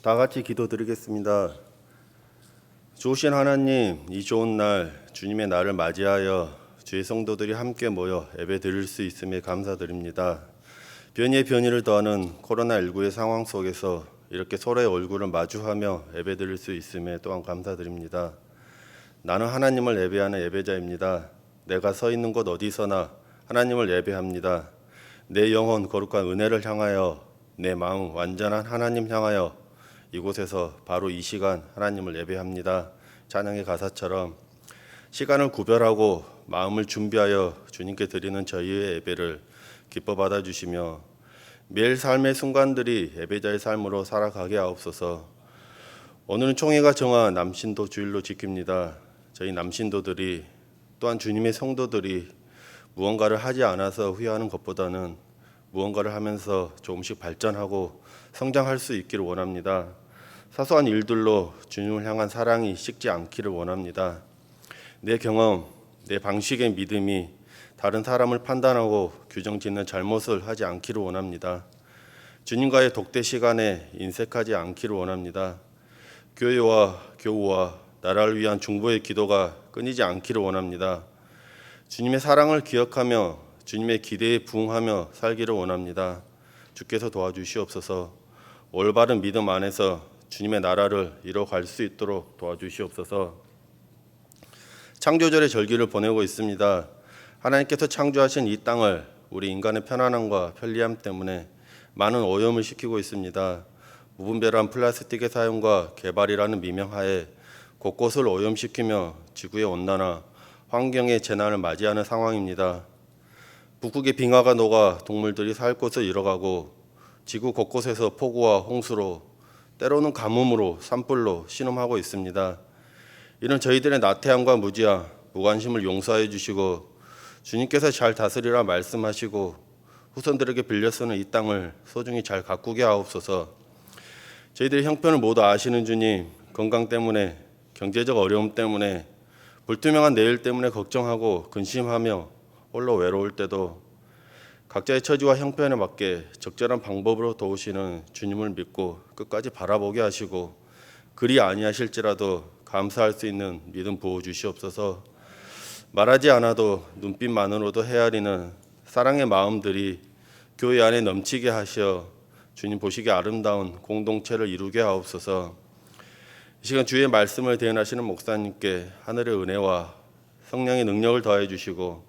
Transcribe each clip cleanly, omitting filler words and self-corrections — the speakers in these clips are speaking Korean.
다 같이 기도드리겠습니다. 좋으신 하나님, 이 좋은 날 주님의 날을 맞이하여 주의 성도들이 함께 모여 예배드릴 수 있음에 감사드립니다. 변이에 변이를 더하는 코로나19의 상황 속에서 이렇게 서로의 얼굴을 마주하며 예배드릴 수 있음에 또한 감사드립니다. 나는 하나님을 예배하는 예배자입니다. 내가 서 있는 곳 어디서나 하나님을 예배합니다. 내 영혼 거룩한 은혜를 향하여, 내 마음 완전한 하나님 향하여 이곳에서 바로 이 시간 하나님을 예배합니다. 찬양의 가사처럼 시간을 구별하고 마음을 준비하여 주님께 드리는 저희의 예배를 기뻐 받아주시며 매일 삶의 순간들이 예배자의 삶으로 살아가게 하옵소서. 오늘은 총회가 정한 남신도 주일로 지킵니다. 저희 남신도들이 또한 주님의 성도들이 무언가를 하지 않아서 후회하는 것보다는 무언가를 하면서 조금씩 발전하고 성장할 수 있기를 원합니다. 사소한 일들로 주님을 향한 사랑이 식지 않기를 원합니다. 내 경험, 내 방식의 믿음이 다른 사람을 판단하고 규정짓는 잘못을 하지 않기를 원합니다. 주님과의 독대 시간에 인색하지 않기를 원합니다. 교회와 교우와 나라를 위한 중보의 기도가 끊이지 않기를 원합니다. 주님의 사랑을 기억하며 주님의 기대에 부응하며 살기를 원합니다. 주께서 도와주시옵소서. 올바른 믿음 안에서 주님의 나라를 이뤄갈 수 있도록 도와주시옵소서. 창조절의 절기를 보내고 있습니다. 하나님께서 창조하신 이 땅을 우리 인간의 편안함과 편리함 때문에 많은 오염을 시키고 있습니다. 무분별한 플라스틱의 사용과 개발이라는 미명하에 곳곳을 오염시키며 지구의 온난화, 환경의 재난을 맞이하는 상황입니다. 북극의 빙하가 녹아 동물들이 살 곳을 잃어가고 지구 곳곳에서 폭우와 홍수로 때로는 가뭄으로 산불로 신음하고 있습니다. 이런 저희들의 나태함과 무지함, 무관심을 용서해 주시고 주님께서 잘 다스리라 말씀하시고 후손들에게 빌려 쓰는 이 땅을 소중히 잘 가꾸게 하옵소서. 저희들의 형편을 모두 아시는 주님, 건강 때문에, 경제적 어려움 때문에, 불투명한 내일 때문에 걱정하고 근심하며 홀로 외로울 때도 각자의 처지와 형편에 맞게 적절한 방법으로 도우시는 주님을 믿고 끝까지 바라보게 하시고 그리 아니하실지라도 감사할 수 있는 믿음 부어 주시옵소서. 말하지 않아도 눈빛만으로도 헤아리는 사랑의 마음들이 교회 안에 넘치게 하시어 주님 보시기에 아름다운 공동체를 이루게 하옵소서. 이 시간 주의 말씀을 대언하시는 목사님께 하늘의 은혜와 성령의 능력을 더해 주시고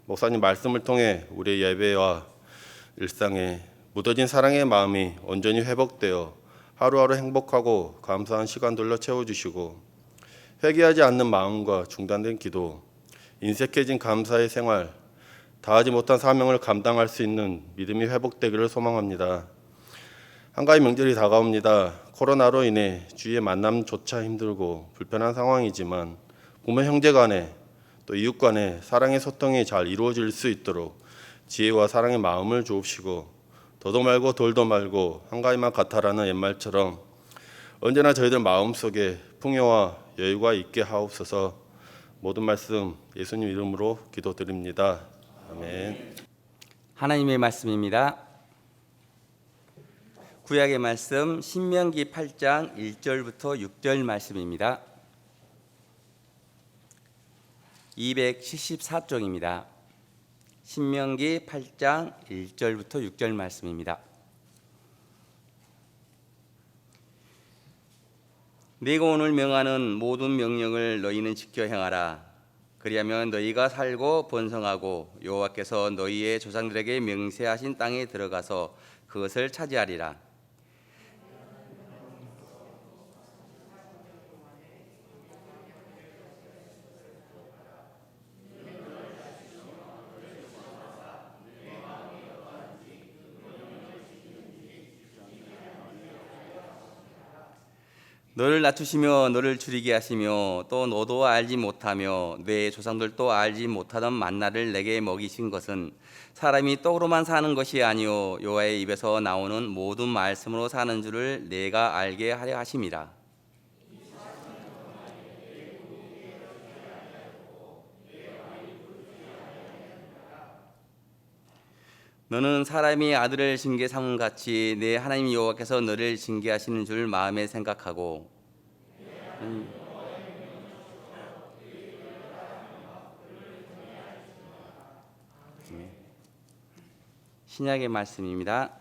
목사님 말씀을 통해 우리의 예배와 일상에 묻어진 사랑의 마음이 온전히 회복되어 하루하루 행복하고 감사한 시간들로 채워주시고 회개하지 않는 마음과 중단된 기도, 인색해진 감사의 생활, 다하지 못한 사명을 감당할 수 있는 믿음이 회복되기를 소망합니다. 한가위 명절이 다가옵니다. 코로나로 인해 주위의 만남조차 힘들고 불편한 상황이지만 부모 형제 간에 또 이웃 간에 사랑의 소통이 잘 이루어질 수 있도록 지혜와 사랑의 마음을 주옵시고 더도 말고 돌도 말고 한가위만 같아라는 옛말처럼 언제나 저희들 마음속에 풍요와 여유가 있게 하옵소서. 모든 말씀 예수님 이름으로 기도드립니다. 아멘. 하나님의 말씀입니다. 구약의 말씀 신명기 8장 1절부터 6절 말씀입니다. 274쪽입니다. 신명기 8장 1절부터 6절 말씀입니다. 내가 오늘 명하는 모든 명령을 너희는 지켜 행하라. 그리하면 너희가 살고 번성하고 여호와께서 너희의 조상들에게 명세하신 땅에 들어가서 그것을 차지하리라. 너를 낮추시며 너를 줄이게 하시며 또 너도 알지 못하며 내 조상들도 알지 못하던 만나를 내게 먹이신 것은 사람이 떡으로만 사는 것이 아니요 여호와의 입에서 나오는 모든 말씀으로 사는 줄을 내가 알게 하려 하심이라. 너는 사람이 아들을 징계 삼음 같이 내 하나님 여호와께서 너를 징계하시는 줄 마음에 생각하고 신약의 말씀입니다.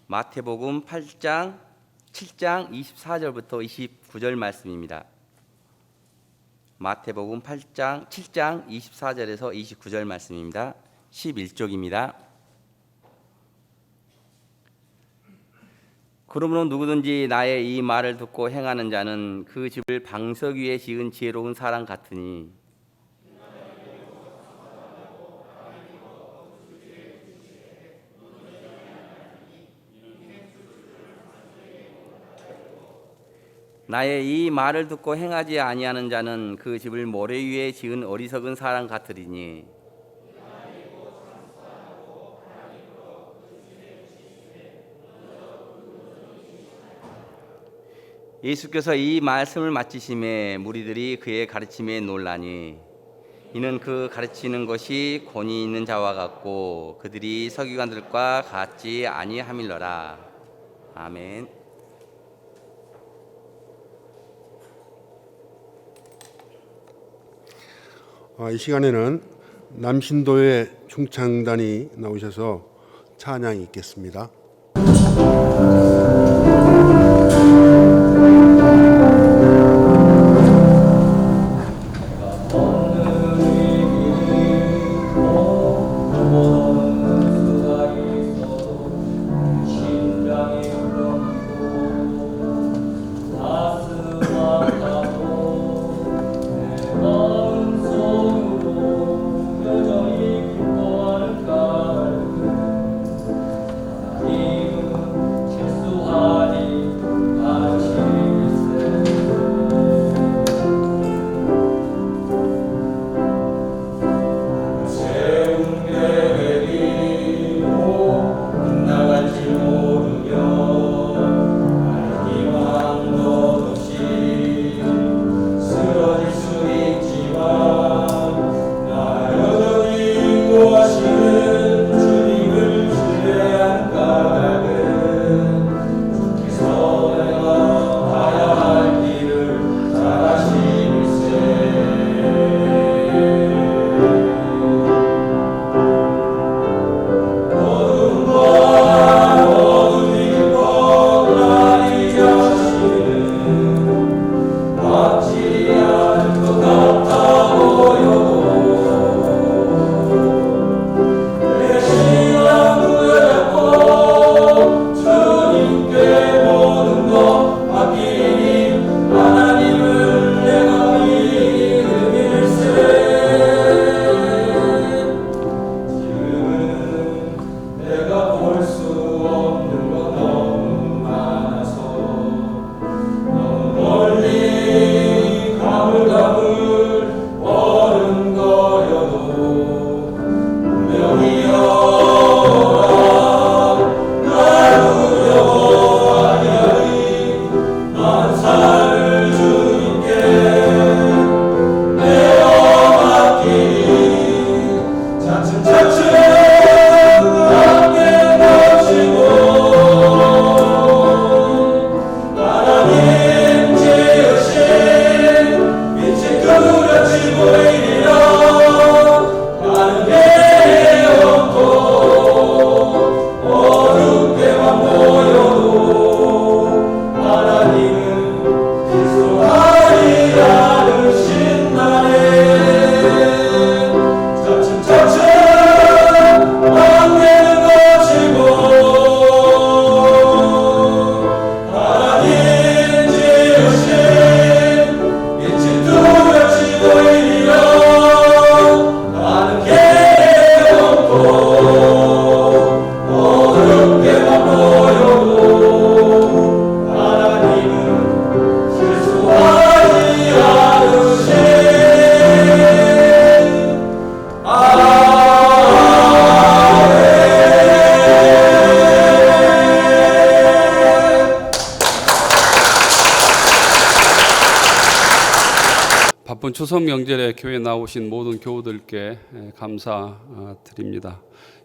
마태복음 7장 24절부터 29절 말씀입니다. 마태복음 7장 24절에서 29절 말씀입니다. 11쪽입니다. 그러므로 누구든지 나의 이 말을 듣고 행하는 자는 그 집을 방석 위에 지은 지혜로운 사람 같으니 나의 이 말을 듣고 행하지 아니하는 자는 그 집을 모래 위에 지은 어리석은 사람 같으리니 예수께서 이 말씀을 마치심에 무리들이 그의 가르침에 놀라니 이는 그 가르치는 것이 권위 있는 자와 같고 그들이 서기관들과 같지 아니함일러라. 아멘. 이 시간에는 남신도의 중창단이 나오셔서 찬양이 있겠습니다. 추석 명절에 교회 나오신 모든 교우들께 감사드립니다.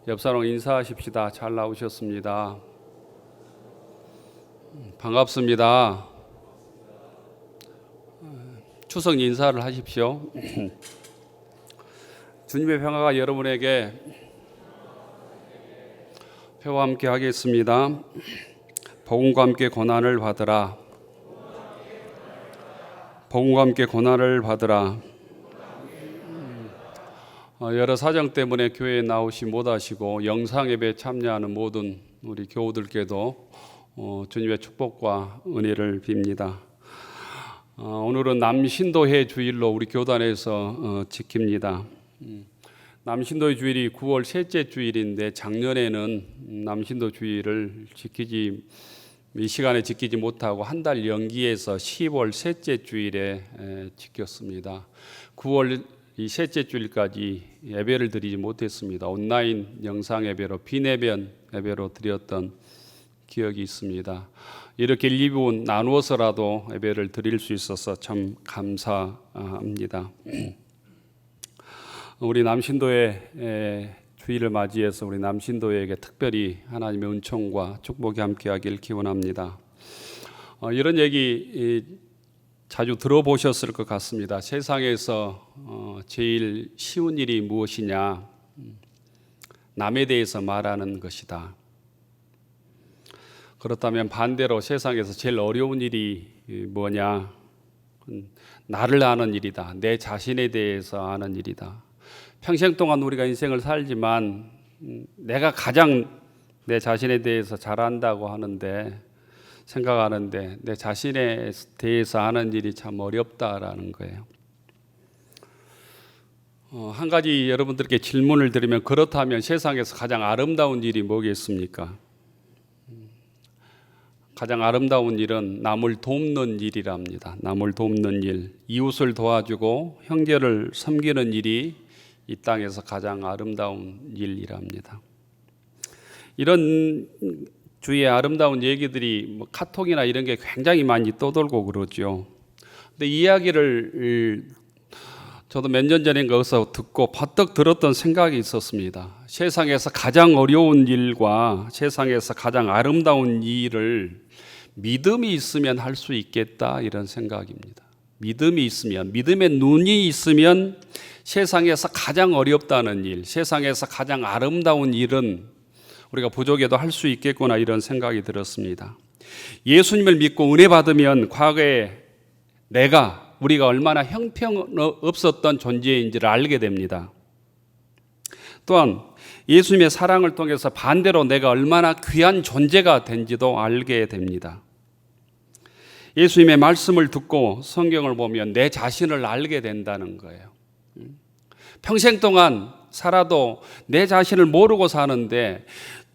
옆사람 인사하십시다. 잘 나오셨습니다. 반갑습니다. 추석 인사를 하십시오. 주님의 평화가 여러분에게 표와 함께 하겠습니다. 복음과 함께 고난을 받으라. 복음과 함께 고난을 받으라. 여러 사정 때문에 교회에 나오시 못하시고 영상 예배에 참여하는 모든 우리 교우들께도 주님의 축복과 은혜를 빕니다. 오늘은 남신도회 주일로 우리 교단에서 지킵니다. 남신도의 주일이 9월 셋째 주일인데 작년에는 남신도 주일을 이 시간에 지키지 못하고 한 달 연기해서 10월 셋째 주일에 지켰습니다. 9월 이 셋째 주일까지 예배를 드리지 못했습니다. 온라인 영상 예배로 비내변 예배로 드렸던 기억이 있습니다. 이렇게 1, 2분 나누어서라도 예배를 드릴 수 있어서 참 감사합니다. 우리 남신도의 주일을 맞이해서 우리 남신도에게 특별히 하나님의 은총과 축복이 함께하길 기원합니다. 이런 얘기 자주 들어보셨을 것 같습니다. 세상에서 제일 쉬운 일이 무엇이냐? 남에 대해서 말하는 것이다. 그렇다면 반대로 세상에서 제일 어려운 일이 뭐냐? 나를 아는 일이다. 내 자신에 대해서 아는 일이다. 평생 동안 우리가 인생을 살지만 내가 가장 내 자신에 대해서 잘 안다고 생각하는데 내 자신에 대해서 아는 일이 참 어렵다라는 거예요. 한 가지 여러분들께 질문을 드리면 그렇다면 세상에서 가장 아름다운 일이 뭐겠습니까? 가장 아름다운 일은 남을 돕는 일이랍니다. 남을 돕는 일, 이웃을 도와주고 형제를 섬기는 일이 이 땅에서 가장 아름다운 일이랍니다. 이런 주위에 아름다운 얘기들이 카톡이나 이런 게 굉장히 많이 떠돌고 그러죠. 근데 이 이야기를 저도 몇 년 전인가 어디서 듣고 버떡 들었던 생각이 있었습니다. 세상에서 가장 어려운 일과 세상에서 가장 아름다운 일을 믿음이 있으면 할 수 있겠다 이런 생각입니다. 믿음이 있으면, 믿음의 눈이 있으면 세상에서 가장 어렵다는 일, 세상에서 가장 아름다운 일은 우리가 부족해도 할 수 있겠구나 이런 생각이 들었습니다. 예수님을 믿고 은혜 받으면 과거에 우리가 얼마나 형편없었던 존재인지를 알게 됩니다. 또한 예수님의 사랑을 통해서 반대로 내가 얼마나 귀한 존재가 된지도 알게 됩니다. 예수님의 말씀을 듣고 성경을 보면 내 자신을 알게 된다는 거예요. 평생 동안 살아도 내 자신을 모르고 사는데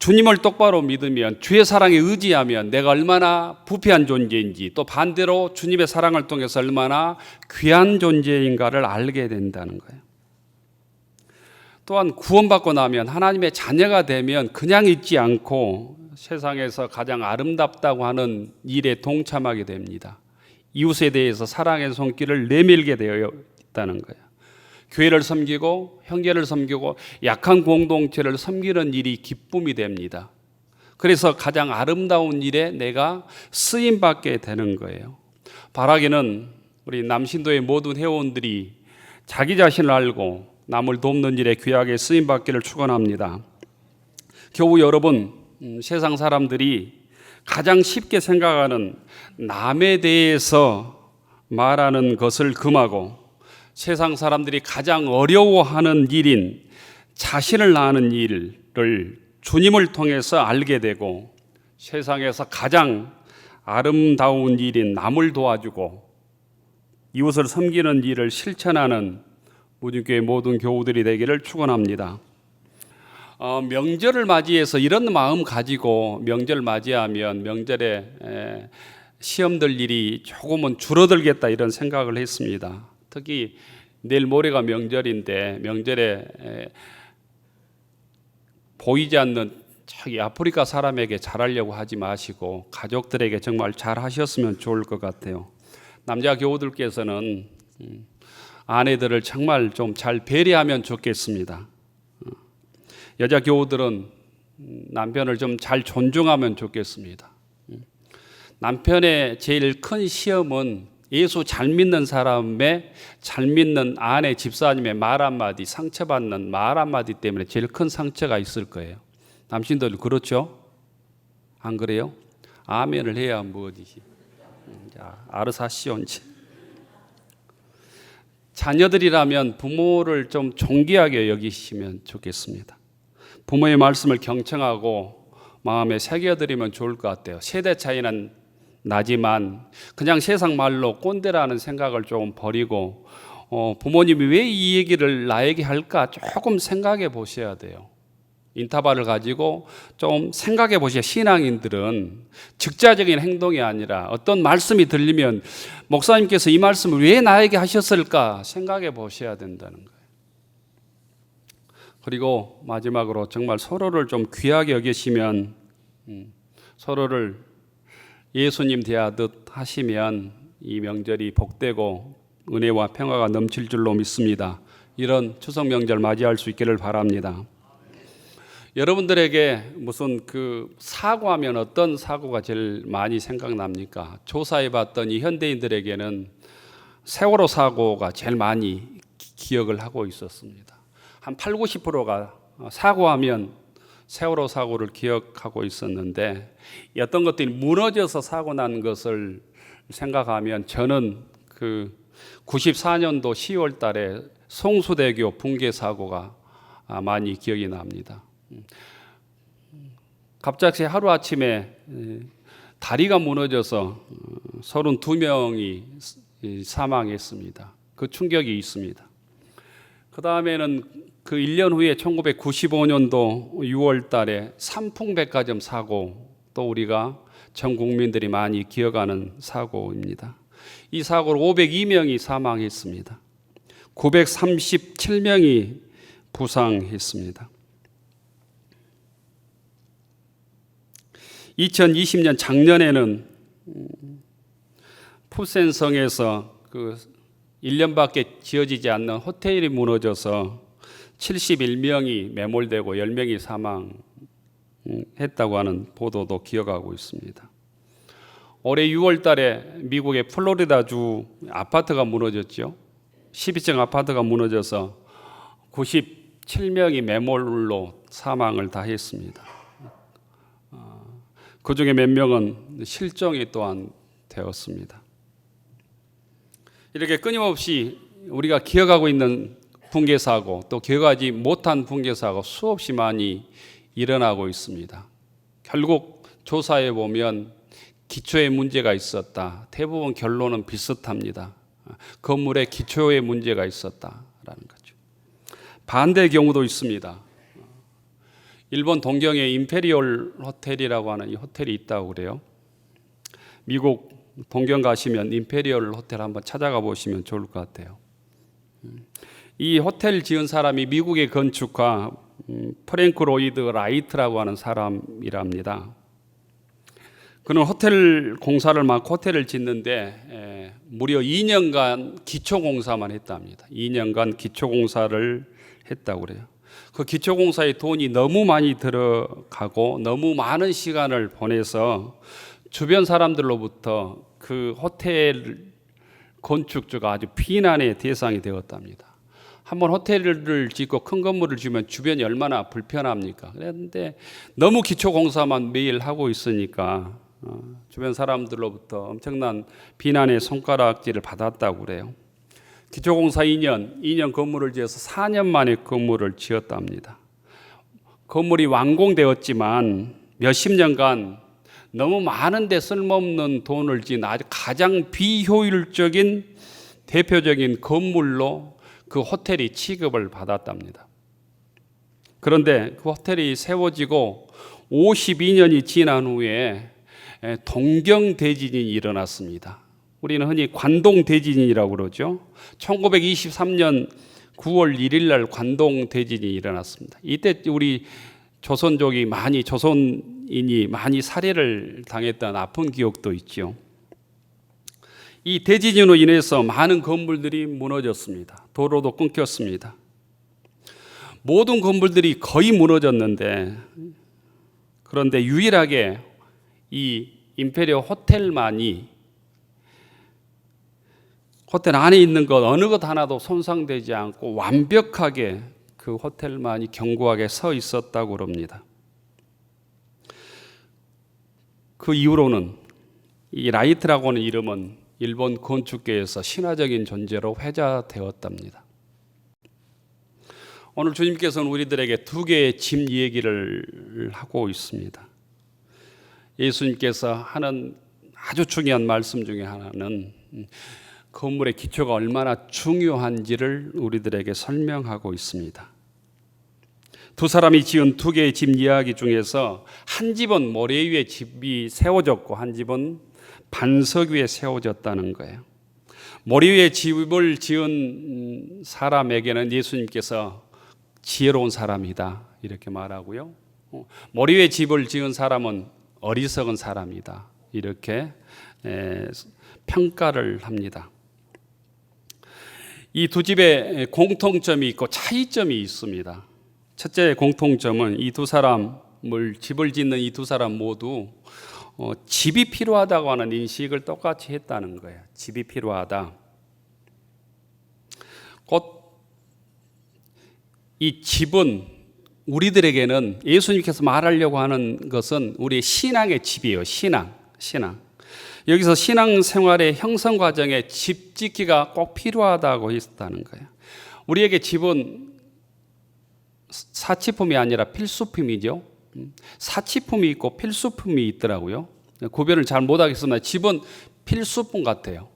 주님을 똑바로 믿으면, 주의 사랑에 의지하면 내가 얼마나 부패한 존재인지, 또 반대로 주님의 사랑을 통해서 얼마나 귀한 존재인가를 알게 된다는 거예요. 또한 구원받고 나면, 하나님의 자녀가 되면 그냥 있지 않고 세상에서 가장 아름답다고 하는 일에 동참하게 됩니다. 이웃에 대해서 사랑의 손길을 내밀게 되어 있다는 거예요. 교회를 섬기고 형제를 섬기고 약한 공동체를 섬기는 일이 기쁨이 됩니다. 그래서 가장 아름다운 일에 내가 쓰임받게 되는 거예요. 바라기는 우리 남신도의 모든 회원들이 자기 자신을 알고 남을 돕는 일에 귀하게 쓰임받기를 축원합니다. 교우 여러분, 세상 사람들이 가장 쉽게 생각하는 남에 대해서 말하는 것을 금하고 세상 사람들이 가장 어려워하는 일인 자신을 아는 일을 주님을 통해서 알게 되고 세상에서 가장 아름다운 일인 남을 도와주고 이웃을 섬기는 일을 실천하는 무진교회 모든 교우들이 되기를 축원합니다. 명절을 맞이해서 이런 마음 가지고 명절을 맞이하면 명절에 시험들 일이 조금은 줄어들겠다 이런 생각을 했습니다. 특히 내일 모레가 명절인데 명절에 보이지 않는 저기 아프리카 사람에게 잘하려고 하지 마시고 가족들에게 정말 잘하셨으면 좋을 것 같아요. 남자 교우들께서는 아내들을 정말 좀 잘 배려하면 좋겠습니다. 여자 교우들은 남편을 좀 잘 존중하면 좋겠습니다. 남편의 제일 큰 시험은 예수 잘 믿는 사람의, 잘 믿는 아내 집사님의 말 한마디, 상처받는 말 한마디 때문에 제일 큰 상처가 있을 거예요. 남신들 그렇죠? 안 그래요? 아멘을 해야 뭐지지. 자, 아르사시온지. 자녀들이라면 부모를 좀 존귀하게 여기시면 좋겠습니다. 부모의 말씀을 경청하고 마음에 새겨드리면 좋을 것 같아요. 세대 차이는 나지만 그냥 세상 말로 꼰대라는 생각을 조금 버리고 부모님이 왜 이 얘기를 나에게 할까 조금 생각해 보셔야 돼요. 인터벌을 가지고 좀 생각해 보셔야, 신앙인들은 즉자적인 행동이 아니라 어떤 말씀이 들리면 목사님께서 이 말씀을 왜 나에게 하셨을까 생각해 보셔야 된다는 거예요. 그리고 마지막으로 정말 서로를 좀 귀하게 여기시면, 서로를 예수님 대하듯 하시면 이 명절이 복되고 은혜와 평화가 넘칠 줄로 믿습니다. 이런 추석 명절 맞이할 수 있기를 바랍니다. 여러분들에게 무슨 사고하면 어떤 사고가 제일 많이 생각납니까? 조사해 봤더니 현대인들에게는 세월호 사고가 제일 많이 기억을 하고 있었습니다. 한 80~90%가 사고하면 세월호 사고를 기억하고 있었는데, 어떤 것들이 무너져서 사고 난 것을 생각하면 저는 94년도 10월 달에 송수대교 붕괴 사고가 많이 기억이 납니다. 갑자기 하루아침에 다리가 무너져서 32명이 사망했습니다. 그 충격이 있습니다. 그 다음에는 1년 후에 1995년도 6월 달에 삼풍백화점 사고, 또 우리가 전 국민들이 많이 기억하는 사고입니다. 이 사고로 502명이 사망했습니다. 937명이 부상했습니다. 2020년 작년에는 푸센성에서 1년밖에 지어지지 않는 호텔이 무너져서 71명이 매몰되고 10명이 사망했다고 하는 보도도 기억하고 있습니다. 올해 6월 달에 미국의 플로리다주 아파트가 무너졌죠. 12층 아파트가 무너져서 97명이 매몰로 사망을 다 했습니다. 그 중에 몇 명은 실종이 또한 되었습니다. 이렇게 끊임없이 우리가 기억하고 있는 붕괴 사고, 또 기억하지 못한 붕괴 사고 수없이 많이 일어나고 있습니다. 결국 조사해 보면 기초에 문제가 있었다. 대부분 결론은 비슷합니다. 건물에 기초에 문제가 있었다라는 거죠. 반대의 경우도 있습니다. 일본 동경에 임페리얼 호텔이라고 하는 이 호텔이 있다고 그래요. 미국 동경 가시면 임페리얼 호텔 한번 찾아가 보시면 좋을 것 같아요. 이 호텔 지은 사람이 미국의 건축가 프랭크 로이드 라이트라고 하는 사람이랍니다. 그는 호텔 공사를 막 호텔을 짓는데 무려 2년간 기초 공사만 했답니다. 2년간 기초 공사를 했다고 그래요. 그 기초 공사에 돈이 너무 많이 들어가고 너무 많은 시간을 보내서 주변 사람들로부터 그 호텔 건축주가 아주 비난의 대상이 되었답니다. 한번 호텔을 짓고 큰 건물을 지으면 주변이 얼마나 불편합니까? 그런데 너무 기초 공사만 매일 하고 있으니까 주변 사람들로부터 엄청난 비난의 손가락질을 받았다고 그래요. 기초공사 2년 건물을 지어서 4년 만에 건물을 지었답니다. 건물이 완공되었지만 몇십 년간 너무 많은데 쓸모없는 돈을 진 아주 가장 비효율적인 대표적인 건물로 그 호텔이 취급을 받았답니다. 그런데 그 호텔이 세워지고 52년이 지난 후에 동경대진이 일어났습니다. 우리는 흔히 관동대진이라고 그러죠. 1923년 9월 1일 날 관동대진이 일어났습니다. 이때 우리 조선족이 조선인이 많이 살해를 당했던 아픈 기억도 있죠. 이 대지진으로 인해서 많은 건물들이 무너졌습니다. 도로도 끊겼습니다. 모든 건물들이 거의 무너졌는데, 그런데 유일하게 이 임페리얼 호텔만이 호텔 안에 있는 것 어느 것 하나도 손상되지 않고 완벽하게 그 호텔만이 견고하게 서 있었다고 그럽니다. 그 이후로는 이 라이트라고 하는 이름은 일본 건축계에서 신화적인 존재로 회자되었답니다. 오늘 주님께서는 우리들에게 두 개의 집 얘기를 하고 있습니다. 예수님께서 하는 아주 중요한 말씀 중에 하나는 건물의 기초가 얼마나 중요한지를 우리들에게 설명하고 있습니다. 두 사람이 지은 두 개의 집 이야기 중에서 한 집은 모래 위에 집이 세워졌고 한 집은 반석 위에 세워졌다는 거예요. 모래 위에 집을 지은 사람에게는 예수님께서 지혜로운 사람이다 이렇게 말하고요. 모래 위에 집을 지은 사람은 어리석은 사람이다 이렇게 평가를 합니다. 이 두 집에 공통점이 있고 차이점이 있습니다. 첫째 공통점은 이 두 사람을 집을 짓는 이 두 사람 모두 집이 필요하다고 하는 인식을 똑같이 했다는 거예요. 집이 필요하다. 곧 이 집은 우리들에게는 예수님께서 말하려고 하는 것은 우리의 신앙의 집이에요. 신앙. 여기서 신앙생활의 형성 과정에 집 짓기가 꼭 필요하다고 했다는 거예요. 우리에게 집은 사치품이 아니라 필수품이죠. 사치품이 있고 필수품이 있더라고요. 구별을 잘 못하겠으나 집은 필수품 같아요.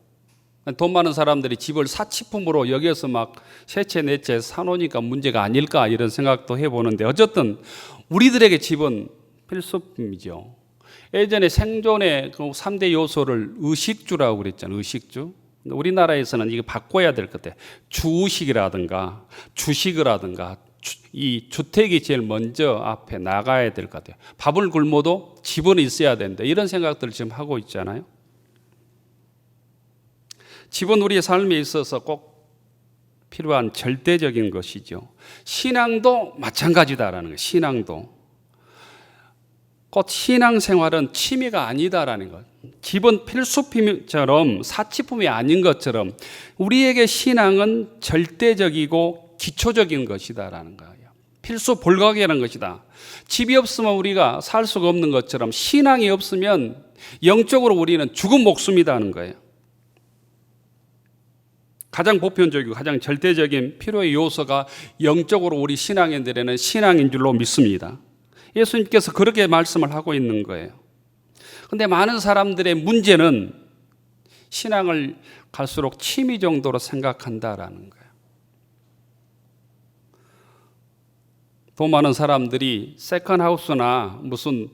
돈 많은 사람들이 집을 사치품으로 여기서 막 세채 네채 사놓으니까 문제가 아닐까 이런 생각도 해보는데 어쨌든 우리들에게 집은 필수품이죠. 예전에 생존의 그 3대 요소를 의식주라고 그랬잖아요. 의식주. 우리나라에서는 이거 바꿔야 될 것 같아요. 주의식이라든가 주식이라든가 이 주택이 제일 먼저 앞에 나가야 될 것 같아요. 밥을 굶어도 집은 있어야 된다. 이런 생각들을 지금 하고 있잖아요. 집은 우리의 삶에 있어서 꼭 필요한 절대적인 것이죠. 신앙도 마찬가지다라는 거예요. 신앙도. 곧 신앙생활은 취미가 아니다라는 것. 집은 필수품처럼 사치품이 아닌 것처럼 우리에게 신앙은 절대적이고 기초적인 것이다라는 거예요. 필수 불가결한 것이다. 집이 없으면 우리가 살 수가 없는 것처럼 신앙이 없으면 영적으로 우리는 죽은 목숨이라는 거예요. 가장 보편적이고 가장 절대적인 필요의 요소가 영적으로 우리 신앙인들에는 신앙인 줄로 믿습니다. 예수님께서 그렇게 말씀을 하고 있는 거예요. 그런데 많은 사람들의 문제는 신앙을 갈수록 취미 정도로 생각한다라는 거예요. 돈 많은 사람들이 세컨하우스나 무슨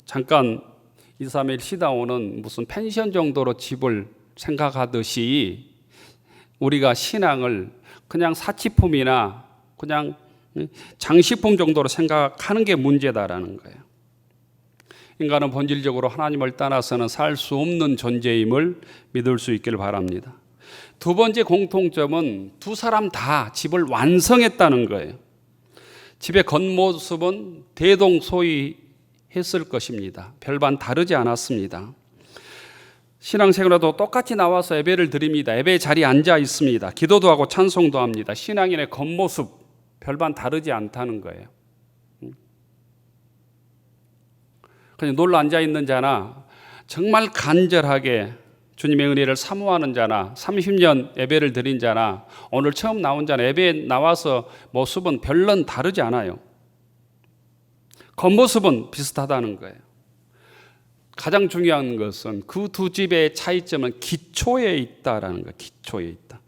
잠깐 2, 3일 쉬다 오는 무슨 펜션 정도로 집을 생각하듯이 우리가 신앙을 그냥 사치품이나 그냥 장식품 정도로 생각하는 게 문제다라는 거예요. 인간은 본질적으로 하나님을 떠나서는 살 수 없는 존재임을 믿을 수 있기를 바랍니다. 두 번째 공통점은 두 사람 다 집을 완성했다는 거예요. 집의 겉모습은 대동소이했을 것입니다. 별반 다르지 않았습니다. 신앙생활에도 똑같이 나와서 예배를 드립니다. 예배 자리에 앉아 있습니다. 기도도 하고 찬송도 합니다. 신앙인의 겉모습 별반 다르지 않다는 거예요. 그냥 놀러 앉아 있는 자나 정말 간절하게 주님의 은혜를 사모하는 자나 30년 예배를 드린 자나 오늘 처음 나온 자나 예배에 나와서 모습은 별로 다르지 않아요. 겉모습은 비슷하다는 거예요. 가장 중요한 것은 그 두 집의 차이점은 기초에 있다라는 거예요. 기초에 있다.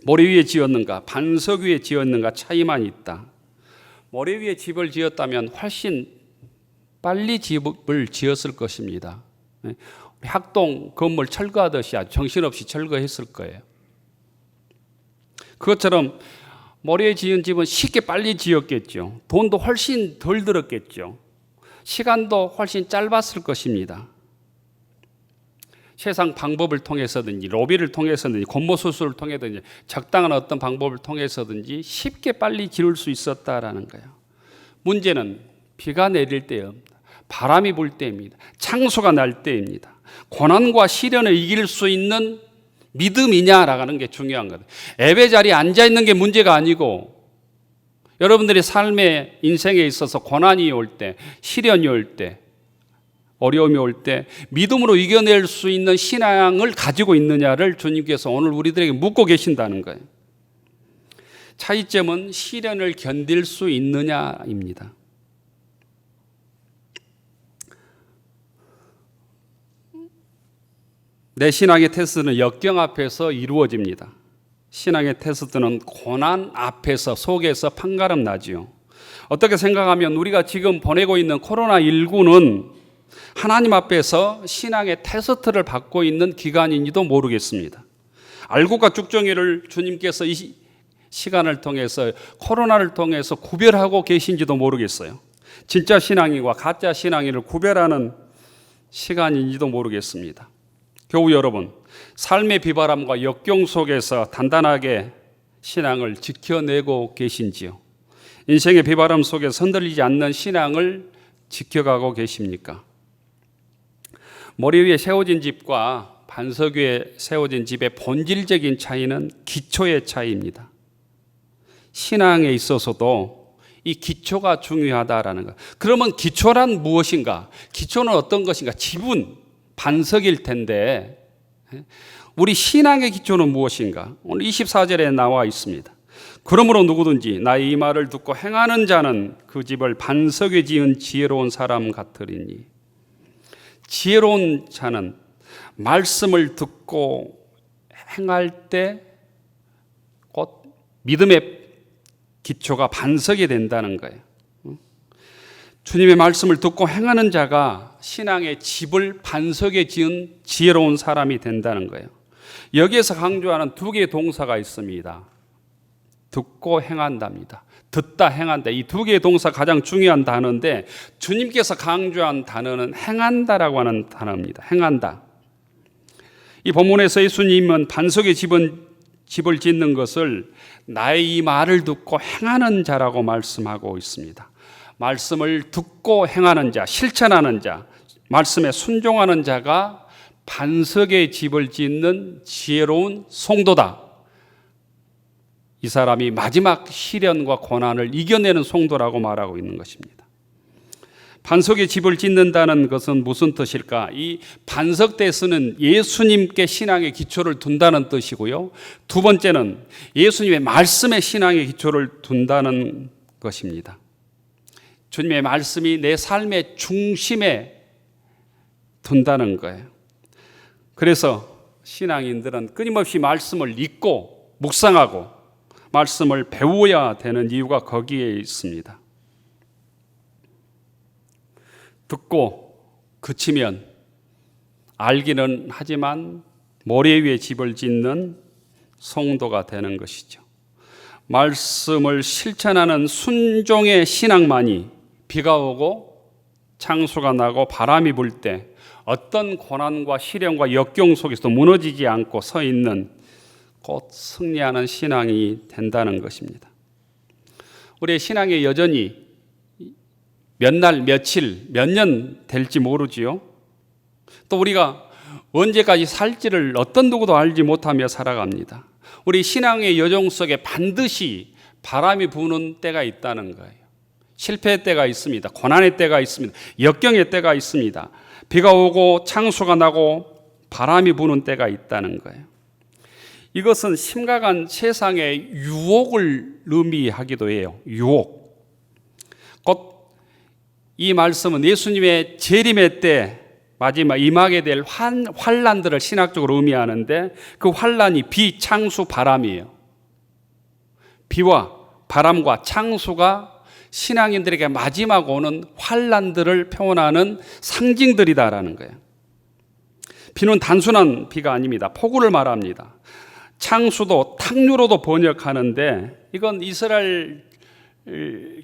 모래 위에 지었는가 반석 위에 지었는가 차이만 있다. 모래 위에 집을 지었다면 훨씬 빨리 집을 지었을 것입니다. 학동 건물 철거하듯이 아주 정신없이 철거했을 거예요. 그것처럼 모래에 지은 집은 쉽게 빨리 지었겠죠. 돈도 훨씬 덜 들었겠죠. 시간도 훨씬 짧았을 것입니다. 세상 방법을 통해서든지 로비를 통해서든지 권모 수술을 통해서든지 적당한 어떤 방법을 통해서든지 쉽게 빨리 지을 수 있었다라는 거예요. 문제는 비가 내릴 때입니다. 바람이 불 때입니다. 창수가 날 때입니다. 고난과 시련을 이길 수 있는 믿음이냐라는 게 중요한 거예요. 예배 자리에 앉아 있는 게 문제가 아니고 여러분들의 삶의 인생에 있어서 고난이 올 때, 시련이 올 때, 어려움이 올 때 믿음으로 이겨낼 수 있는 신앙을 가지고 있느냐를 주님께서 오늘 우리들에게 묻고 계신다는 거예요. 차이점은 시련을 견딜 수 있느냐입니다. 내 신앙의 테스트는 역경 앞에서 이루어집니다. 신앙의 테스트는 고난 앞에서 속에서 판가름 나지요. 어떻게 생각하면 우리가 지금 보내고 있는 코로나19는 하나님 앞에서 신앙의 테스트를 받고 있는 기간인지도 모르겠습니다. 알곡과 쭉정이를 주님께서 이 시간을 통해서 코로나를 통해서 구별하고 계신지도 모르겠어요. 진짜 신앙인과 가짜 신앙인을 구별하는 시간인지도 모르겠습니다. 교우 여러분, 삶의 비바람과 역경 속에서 단단하게 신앙을 지켜내고 계신지요? 인생의 비바람 속에서 흔들리지 않는 신앙을 지켜가고 계십니까? 머리 위에 세워진 집과 반석 위에 세워진 집의 본질적인 차이는 기초의 차이입니다. 신앙에 있어서도 이 기초가 중요하다라는 것. 그러면 기초란 무엇인가? 기초는 어떤 것인가? 집은 반석일 텐데 우리 신앙의 기초는 무엇인가? 오늘 24절에 나와 있습니다. 그러므로 누구든지 나의 이 말을 듣고 행하는 자는 그 집을 반석에 지은 지혜로운 사람 같으리니. 지혜로운 자는 말씀을 듣고 행할 때 곧 믿음의 기초가 반석이 된다는 거예요. 주님의 말씀을 듣고 행하는 자가 신앙의 집을 반석에 지은 지혜로운 사람이 된다는 거예요. 여기에서 강조하는 두 개의 동사가 있습니다. 듣고 행한답니다. 듣다, 행한다. 이 두 개의 동사가 가장 중요한 단어인데 주님께서 강조한 단어는 행한다라고 하는 단어입니다. 행한다. 이 본문에서 예수님은 반석에 집을 짓는 것을 나의 이 말을 듣고 행하는 자라고 말씀하고 있습니다. 말씀을 듣고 행하는 자, 실천하는 자, 말씀에 순종하는 자가 반석에 집을 짓는 지혜로운 성도다. 이 사람이 마지막 시련과 고난을 이겨내는 성도라고 말하고 있는 것입니다. 반석에 집을 짓는다는 것은 무슨 뜻일까? 이 반석대에서는 예수님께 신앙의 기초를 둔다는 뜻이고요. 두 번째는 예수님의 말씀에 신앙의 기초를 둔다는 것입니다. 주님의 말씀이 내 삶의 중심에 둔다는 거예요. 그래서 신앙인들은 끊임없이 말씀을 읽고 묵상하고 말씀을 배워야 되는 이유가 거기에 있습니다. 듣고 그치면 알기는 하지만 모래 위에 집을 짓는 성도가 되는 것이죠. 말씀을 실천하는 순종의 신앙만이 비가 오고 창수가 나고 바람이 불 때 어떤 고난과 시련과 역경 속에서도 무너지지 않고 서 있는 곧 승리하는 신앙이 된다는 것입니다. 우리의 신앙의 여전히 몇 날, 며칠, 몇 년 될지 모르지요. 또 우리가 언제까지 살지를 어떤 누구도 알지 못하며 살아갑니다. 우리 신앙의 여정 속에 반드시 바람이 부는 때가 있다는 거예요. 실패의 때가 있습니다. 고난의 때가 있습니다. 역경의 때가 있습니다. 비가 오고 창수가 나고 바람이 부는 때가 있다는 거예요. 이것은 심각한 세상의 유혹을 의미하기도 해요. 유혹. 곧 이 말씀은 예수님의 재림의 때 마지막 임하게 될 환난들을 신학적으로 의미하는데 그 환난이 비, 창수, 바람이에요. 비와 바람과 창수가 신앙인들에게 마지막 오는 환난들을 표현하는 상징들이다라는 거예요. 비는 단순한 비가 아닙니다. 폭우를 말합니다. 창수도 탕류로도 번역하는데 이건 이스라엘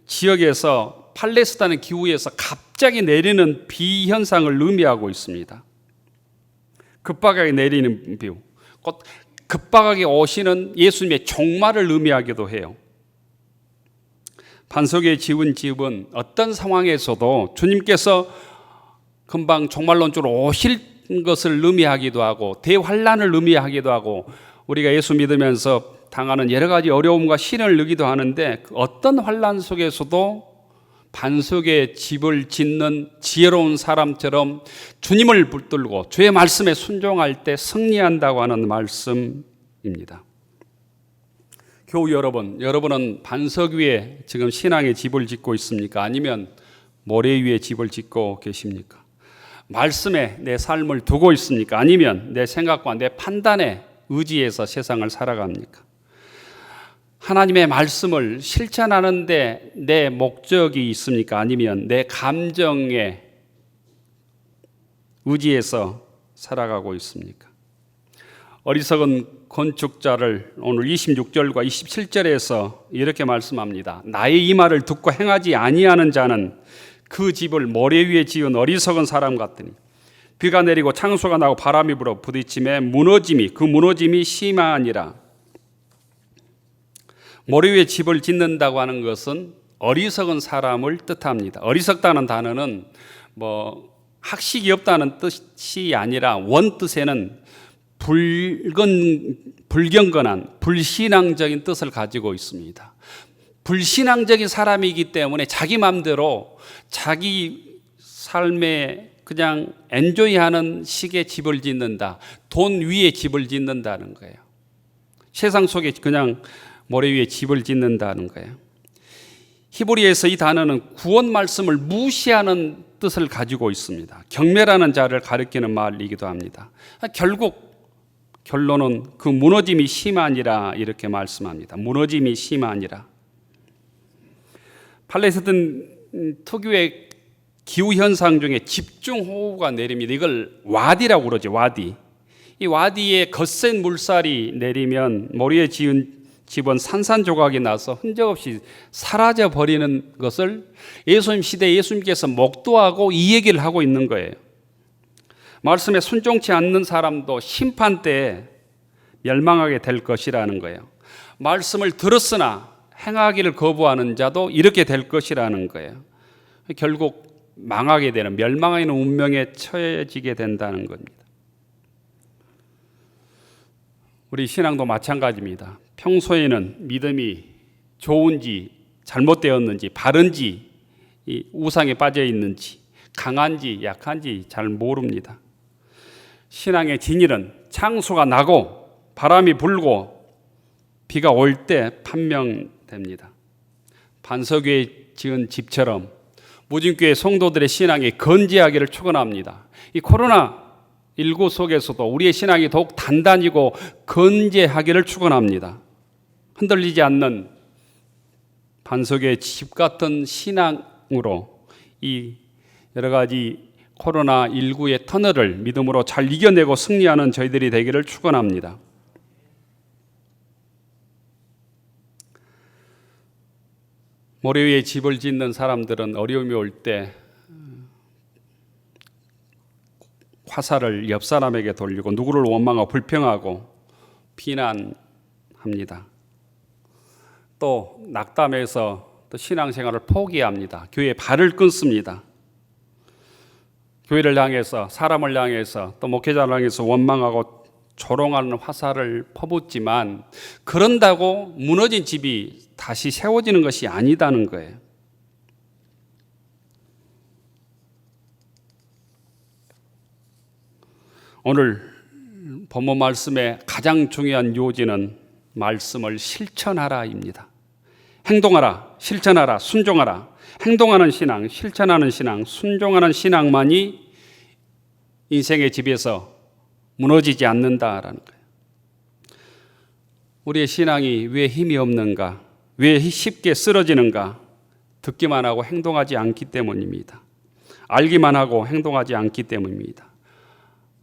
지역에서 팔레스타인 기후에서 갑자기 내리는 비 현상을 의미하고 있습니다. 급박하게 내리는 비유. 곧 급박하게 오시는 예수님의 종말을 의미하기도 해요. 반석에 지은 집은 어떤 상황에서도 주님께서 금방 종말론적으로 오실 것을 의미하기도 하고 대환란을 의미하기도 하고 우리가 예수 믿으면서 당하는 여러 가지 어려움과 시련을 느끼기도 하는데 그 어떤 환란 속에서도 반석에 집을 짓는 지혜로운 사람처럼 주님을 붙들고 주의 말씀에 순종할 때 승리한다고 하는 말씀입니다. 교우 여러분은 반석 위에 지금 신앙의 집을 짓고 있습니까? 아니면 모래 위에 집을 짓고 계십니까? 말씀에 내 삶을 두고 있습니까? 아니면 내 생각과 내 판단에 의지해서 세상을 살아갑니까? 하나님의 말씀을 실천하는데 내 목적이 있습니까? 아니면 내 감정에 의지해서 살아가고 있습니까? 어리석은 건축자를 오늘 26절과 27절에서 이렇게 말씀합니다. 나의 이 말을 듣고 행하지 아니하는 자는 그 집을 모래 위에 지은 어리석은 사람 같으니 비가 내리고 창수가 나고 바람이 불어 부딪힘에 그 무너짐이 심하니라. 모래 위에 집을 짓는다고 하는 것은 어리석은 사람을 뜻합니다. 어리석다는 단어는 학식이 없다는 뜻이 아니라 원뜻에는 불경건한 불신앙적인 뜻을 가지고 있습니다. 불신앙적인 사람이기 때문에 자기 마음대로 자기 삶에 그냥 엔조이하는 식의 집을 짓는다. 돈 위에 집을 짓는다는 거예요. 세상 속에 그냥 모래 위에 집을 짓는다는 거예요. 히브리에서 이 단어는 구원 말씀을 무시하는 뜻을 가지고 있습니다. 경멸하는 자를 가리키는 말이기도 합니다. 결론은 그 무너짐이 심하니라 이렇게 말씀합니다. 무너짐이 심하니라. 팔레스틴 특유의 기후 현상 중에 집중호우가 내립니다. 이걸 와디라고 그러죠. 와디. 이 와디에 거센 물살이 내리면 모래에 지은 집은 산산조각이 나서 흔적 없이 사라져 버리는 것을 예수님 시대에 예수님께서 목도하고 이 얘기를 하고 있는 거예요. 말씀에 순종치 않는 사람도 심판 때에 멸망하게 될 것이라는 거예요. 말씀을 들었으나 행하기를 거부하는 자도 이렇게 될 것이라는 거예요. 결국 망하게 되는, 멸망하는 운명에 처해지게 된다는 겁니다. 우리 신앙도 마찬가지입니다. 평소에는 믿음이 좋은지 잘못되었는지 바른지 우상에 빠져 있는지 강한지 약한지 잘 모릅니다. 신앙의 진일은 창수가 나고 바람이 불고 비가 올 때 판명됩니다. 반석 위에 지은 집처럼 무진교회 성도들의 신앙이 건재하기를 축원합니다. 이 코로나19 속에서도 우리의 신앙이 더욱 단단히고 건재하기를 축원합니다. 흔들리지 않는 반석의 집 같은 신앙으로 이 여러 가지 코로나19의 터널을 믿음으로 잘 이겨내고 승리하는 저희들이 되기를 축원합니다. 모래 위에 집을 짓는 사람들은 어려움이 올 때 화살을 옆 사람에게 돌리고 누구를 원망하고 불평하고 비난합니다. 또 낙담해서 또 신앙생활을 포기합니다. 교회에 발을 끊습니다. 교회를 향해서 사람을 향해서 또 목회자를 향해서 원망하고 조롱하는 화살을 퍼붓지만 그런다고 무너진 집이 다시 세워지는 것이 아니다는 거예요. 오늘 본문 말씀의 가장 중요한 요지는 말씀을 실천하라입니다. 행동하라, 실천하라, 순종하라. 행동하는 신앙, 실천하는 신앙, 순종하는 신앙만이 인생의 집에서 무너지지 않는다라는 거예요. 우리의 신앙이 왜 힘이 없는가? 왜 쉽게 쓰러지는가? 듣기만 하고 행동하지 않기 때문입니다. 알기만 하고 행동하지 않기 때문입니다.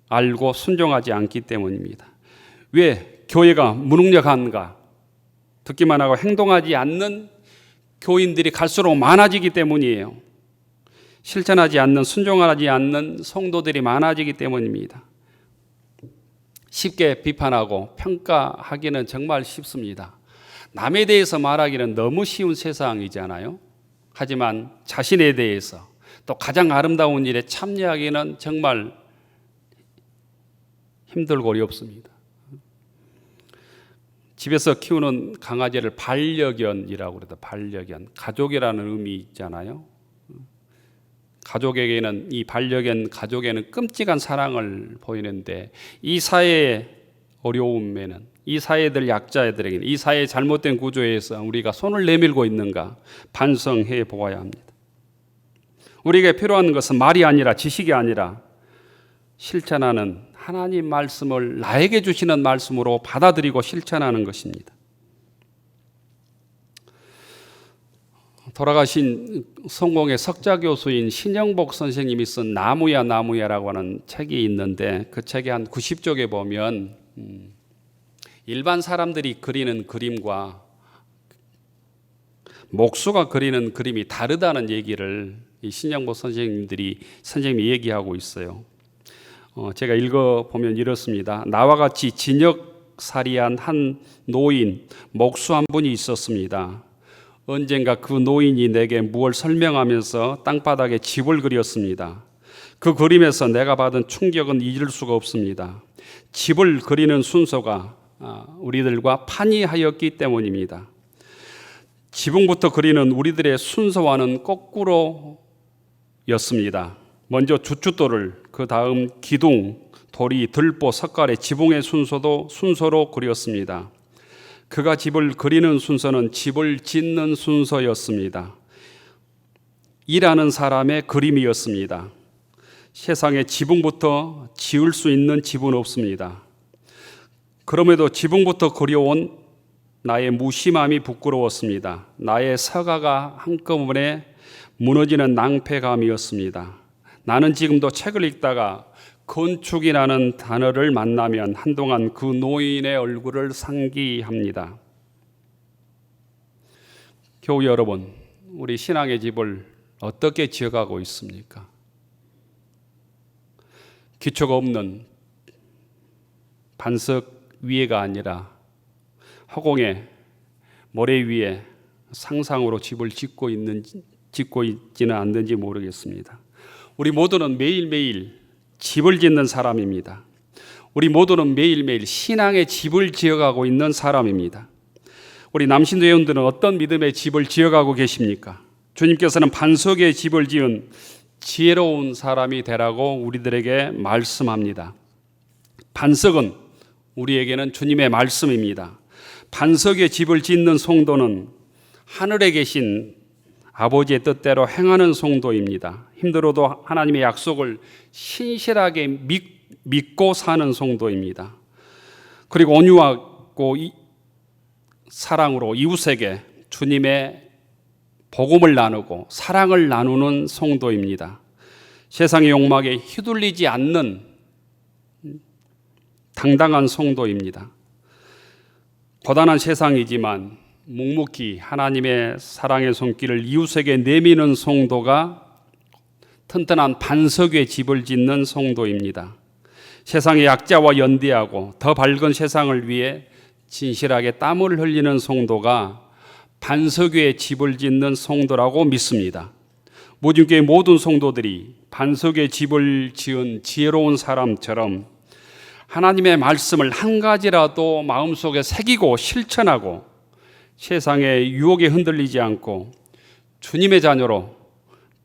알고 순종하지 않기 때문입니다. 왜 교회가 무능력한가? 듣기만 하고 행동하지 않는 교인들이 갈수록 많아지기 때문이에요. 실천하지 않는, 순종하지 않는 성도들이 많아지기 때문입니다. 쉽게 비판하고 평가하기는 정말 쉽습니다. 남에 대해서 말하기는 너무 쉬운 세상이잖아요. 하지만 자신에 대해서 또 가장 아름다운 일에 참여하기는 정말 힘들고 어렵습니다. 집에서 키우는 강아지를 반려견이라고 그래도 반려견, 가족이라는 의미 있잖아요. 가족에게는 이 반려견 가족에는 끔찍한 사랑을 보이는데 이 사회의 어려움에는 이 사회들 약자들에게는 이 사회의 잘못된 구조에서 우리가 손을 내밀고 있는가 반성해 보아야 합니다. 우리에게 필요한 것은 말이 아니라 지식이 아니라 실천하는 하나님 말씀을 나에게 주시는 말씀으로 받아들이고 실천하는 것입니다. 돌아가신 성공의 석자 교수인 신영복 선생님이 쓴 나무야 나무야라고 하는 책이 있는데 그 책의 한 90쪽에 보면 일반 사람들이 그리는 그림과 목수가 그리는 그림이 다르다는 얘기를 이 신영복 선생님이 얘기하고 있어요. 제가 읽어보면 이렇습니다. 나와 같이 진역살이한 한 노인, 목수 한 분이 있었습니다. 언젠가 그 노인이 내게 무엇을 설명하면서 땅바닥에 집을 그렸습니다. 그 그림에서 내가 받은 충격은 잊을 수가 없습니다. 집을 그리는 순서가 우리들과 판이하였기 때문입니다. 지붕부터 그리는 우리들의 순서와는 거꾸로였습니다. 먼저 주춧돌을, 그 다음 기둥, 도리, 들보, 석가래, 지붕의 순서로 그렸습니다. 그가 집을 그리는 순서는 집을 짓는 순서였습니다. 일하는 사람의 그림이었습니다. 세상에 지붕부터 지을 수 있는 집은 없습니다. 그럼에도 지붕부터 그려온 나의 무심함이 부끄러웠습니다. 나의 서가가 한꺼번에 무너지는 낭패감이었습니다. 나는 지금도 책을 읽다가 건축이라는 단어를 만나면 한동안 그 노인의 얼굴을 상기합니다. 교우 여러분, 우리 신앙의 집을 어떻게 지어가고 있습니까? 기초가 없는 반석 위에가 아니라 허공에 모래 위에 상상으로 집을 짓고 있지는 않는지 모르겠습니다. 우리 모두는 매일매일 집을 짓는 사람입니다. 우리 모두는 매일매일 신앙의 집을 지어가고 있는 사람입니다. 우리 남신도 회원들은 어떤 믿음의 집을 지어가고 계십니까? 주님께서는 반석의 집을 지은 지혜로운 사람이 되라고 우리들에게 말씀합니다. 반석은 우리에게는 주님의 말씀입니다. 반석의 집을 짓는 성도는 하늘에 계신 아버지의 뜻대로 행하는 성도입니다. 힘들어도 하나님의 약속을 신실하게 믿고 사는 성도입니다. 그리고 온유하고 사랑으로 이웃에게 주님의 복음을 나누고 사랑을 나누는 성도입니다. 세상의 욕망에 휘둘리지 않는 당당한 성도입니다. 고단한 세상이지만 묵묵히 하나님의 사랑의 손길을 이웃에게 내미는 성도가 튼튼한 반석 위에 집을 짓는 성도입니다. 세상의 약자와 연대하고 더 밝은 세상을 위해 진실하게 땀을 흘리는 성도가 반석 위에 집을 짓는 성도라고 믿습니다. 모든교회 모든 성도들이 반석 위에 집을 지은 지혜로운 사람처럼 하나님의 말씀을 한 가지라도 마음속에 새기고 실천하고 세상의 유혹에 흔들리지 않고 주님의 자녀로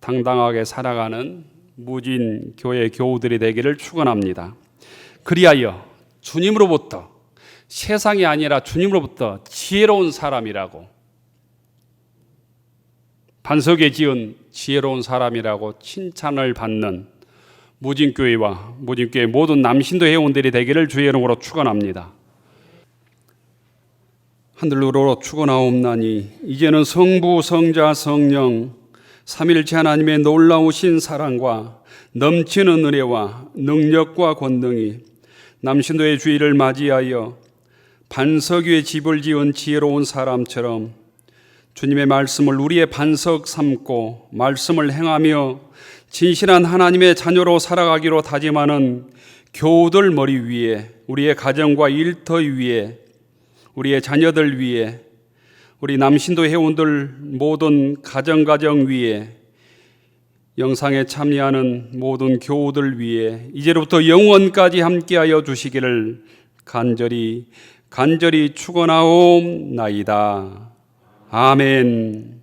당당하게 살아가는 무진 교회 교우들이 되기를 축원합니다. 그리하여 주님으로부터 세상이 아니라 주님으로부터 지혜로운 사람이라고 반석에 지은 지혜로운 사람이라고 칭찬을 받는 무진교회와 무진교회 모든 남신도 회원들이 되기를 주의 이름으로 축원합니다. 하늘로로 축원하옵나니 이제는 성부 성자 성령 삼일체 하나님의 놀라우신 사랑과 넘치는 은혜와 능력과 권능이 남신도의 주의를 맞이하여 반석 위에 집을 지은 지혜로운 사람처럼 주님의 말씀을 우리의 반석 삼고 말씀을 행하며 진실한 하나님의 자녀로 살아가기로 다짐하는 교우들 머리 위에, 우리의 가정과 일터 위에, 우리의 자녀들 위에, 우리 남신도 회원들 모든 가정 위에, 영상에 참여하는 모든 교우들 위에 이제로부터 영원까지 함께하여 주시기를 간절히 축원하옵나이다. 아멘.